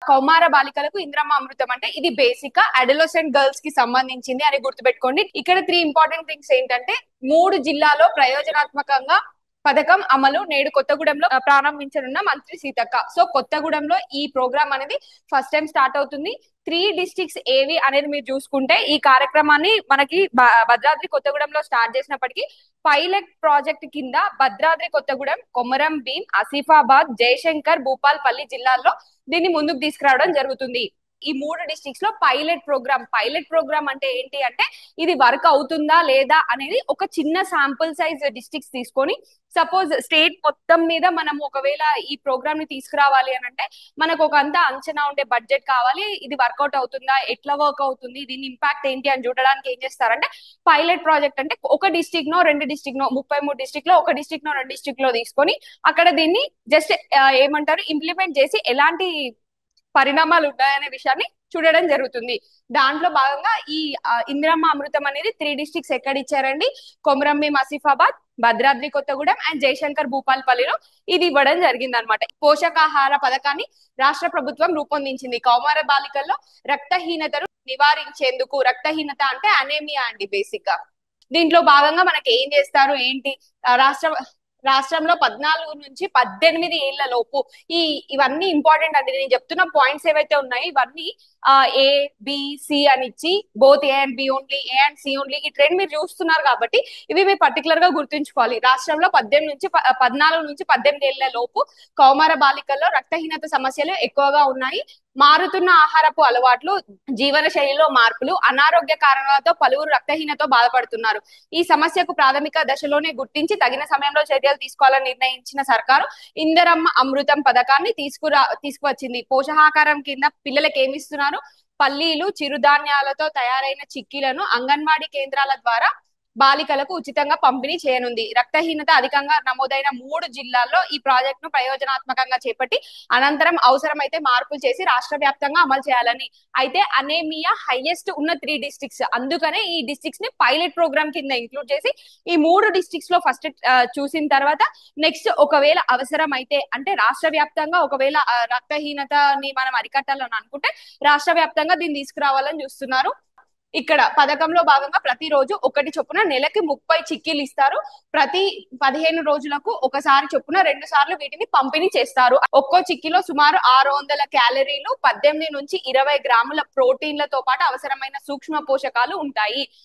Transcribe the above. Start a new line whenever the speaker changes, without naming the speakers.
కౌమార బాలికలకు ఇంద్రమ్మ అమృతం అంటే ఇది బేసిక్ అడోలసెంట్ గర్ల్స్ కి సంబంధించింది అని గుర్తుపెట్టుకోండి. ఇక్కడ 3 ఇంపార్టెంట్ థింగ్స్ ఏంటంటే 3 జిల్లాలో ప్రయోజనాత్మకంగా పథకం అమలు నేడు కొత్తగూడెంలో ప్రారంభించనున్న మంత్రి సీతక్క. సో కొత్తగూడెంలో ఈ ప్రోగ్రామ్ అనేది ఫస్ట్ టైం స్టార్ట్ అవుతుంది. 3 డిస్ట్రిక్ట్స్ ఏవి అనేది మీరు చూసుకుంటే ఈ కార్యక్రమాన్ని మనకి భద్రాద్రి కొత్తగూడెంలో స్టార్ట్ చేసినప్పటికీ పైలట్ ప్రాజెక్ట్ కింద భద్రాద్రి కొత్తగూడెం, కొమరం భీం, ఆసిఫాబాద్, జయశంకర్, భూపాల్పల్లి జిల్లాల్లో దీన్ని ముందుకు తీసుకురావడం జరుగుతుంది. ఈ 3 డిస్ట్రిక్ట్స్ లో పైలట్ ప్రోగ్రామ్ అంటే ఏంటి అంటే ఇది వర్క్ అవుతుందా లేదా అనేది ఒక చిన్న శాంపుల్ సైజ్ డిస్ట్రిక్ట్స్ తీసుకొని, సపోజ్ స్టేట్ మొత్తం మీద మనం ఒకవేళ ఈ ప్రోగ్రామ్ ని తీసుకురావాలి అని అంటే మనకు ఒక అంతా అంచనా ఉండే బడ్జెట్ కావాలి. ఇది వర్కౌట్ అవుతుందా, ఎట్లా వర్క్ అవుతుంది, దీని ఇంపాక్ట్ ఏంటి అని చూడడానికి ఏం చేస్తారంటే పైలట్ ప్రాజెక్ట్ అంటే ఒక డిస్ట్రిక్ట్ నో 2 డిస్ట్రిక్ట్ నో 33 డిస్ట్రిక్ట్ లో ఒక డిస్ట్రిక్ట్ నో 2 డిస్ట్రిక్ట్ లో తీసుకొని అక్కడ దీన్ని జస్ట్ ఏమంటారు ఇంప్లిమెంట్ చేసి ఎలాంటి పరిణామాలు ఉన్నాయనే విషయాన్ని చూడడం జరుగుతుంది. దాంట్లో భాగంగా ఈ ఇందిరమ్మ అమృతం అనేది 3 డిస్ట్రిక్ట్స్ ఎక్కడ ఇచ్చారండి, కొమరం భీం, ఆసిఫాబాద్, భద్రాద్రి కొత్తగూడెం అండ్ జయశంకర్, భూపాల్పల్లిలో ఇది ఇవ్వడం జరిగింది అనమాట. పోషకాహార పథకాన్ని రాష్ట్ర ప్రభుత్వం రూపొందించింది కౌమార బాలికల్లో రక్తహీనతను నివారించేందుకు. రక్తహీనత అంటే అనేమియా అండి బేసిక్ గా. దీంట్లో భాగంగా మనకి ఏం చేస్తారు ఏంటి, రాష్ట్రంలో 14 నుంచి 18 ఏళ్ల లోపు ఇవన్నీ ఇంపార్టెంట్ అండి. నేను చెప్తున్న పాయింట్స్ ఏవైతే ఉన్నాయో ఇవన్నీ ఏ బి సి అని ఇచ్చి both A and B only, A and C only ఈ ట్రెండ్ మీరు చూస్తున్నారు కాబట్టి ఇవి మీరు పర్టికులర్ గా గుర్తుంచుకోవాలి. రాష్ట్రంలో 14 నుంచి 18 ఏళ్ల లోపు కౌమార బాలికల్లో రక్తహీనత సమస్యలు ఎక్కువగా ఉన్నాయి. మారుతున్న ఆహారపు అలవాట్లు, జీవన శైలిలో మార్పులు, అనారోగ్య కారణాలతో పలువురు రక్తహీనతో బాధపడుతున్నారు. ఈ సమస్యకు ప్రాథమిక దశలోనే గుర్తించి తగిన సమయంలో చర్యలు తీసుకోవాలని నిర్ణయించిన సర్కారు ఇందిరమ్మ అమృతం పథకాన్ని తీసుకువచ్చింది. పోషకాహారం కింద పిల్లలకి ఏమి ఇస్తున్నారు, పల్లీలు, చిరుధాన్యాలతో తయారైన చిక్కీలను అంగన్వాడీ కేంద్రాల ద్వారా బాలికలకు ఉచితంగా పంపిణీ చేయనుంది. రక్తహీనత అధికంగా నమోదైన 3 జిల్లాల్లో ఈ ప్రాజెక్ట్ ను ప్రయోజనాత్మకంగా చేపట్టి అనంతరం అవసరమైతే మార్పులు చేసి రాష్ట్ర వ్యాప్తంగా అమలు చేయాలని. అయితే అనేమియా హైయెస్ట్ ఉన్న 3 డిస్ట్రిక్ట్స్, అందుకనే ఈ డిస్ట్రిక్ట్స్ ని పైలట్ ప్రోగ్రామ్ కింద ఇంక్లూడ్ చేసి ఈ 3 డిస్ట్రిక్ట్స్ లో ఫస్ట్ చూసిన తర్వాత నెక్స్ట్ ఒకవేళ అవసరం అయితే అంటే రాష్ట్ర వ్యాప్తంగా ఒకవేళ రక్తహీనతని మనం అరికట్టాలని అనుకుంటే రాష్ట్ర వ్యాప్తంగా దీన్ని తీసుకురావాలని చూస్తున్నారు. ఇక్కడ పథకంలో భాగంగా ప్రతిరోజు ఒకటి చొప్పున నెలకి 30 చిక్కీలు ఇస్తారు. ప్రతి 15 రోజులకు ఒకసారి చొప్పున 2 సార్లు వీటిని పంపిణీ చేస్తారు. ఒక్కో చిక్కీలో సుమారు 600 క్యాలరీలు, 18 నుంచి 20 గ్రాముల ప్రోటీన్లతో పాటు అవసరమైన సూక్ష్మ పోషకాలు ఉంటాయి.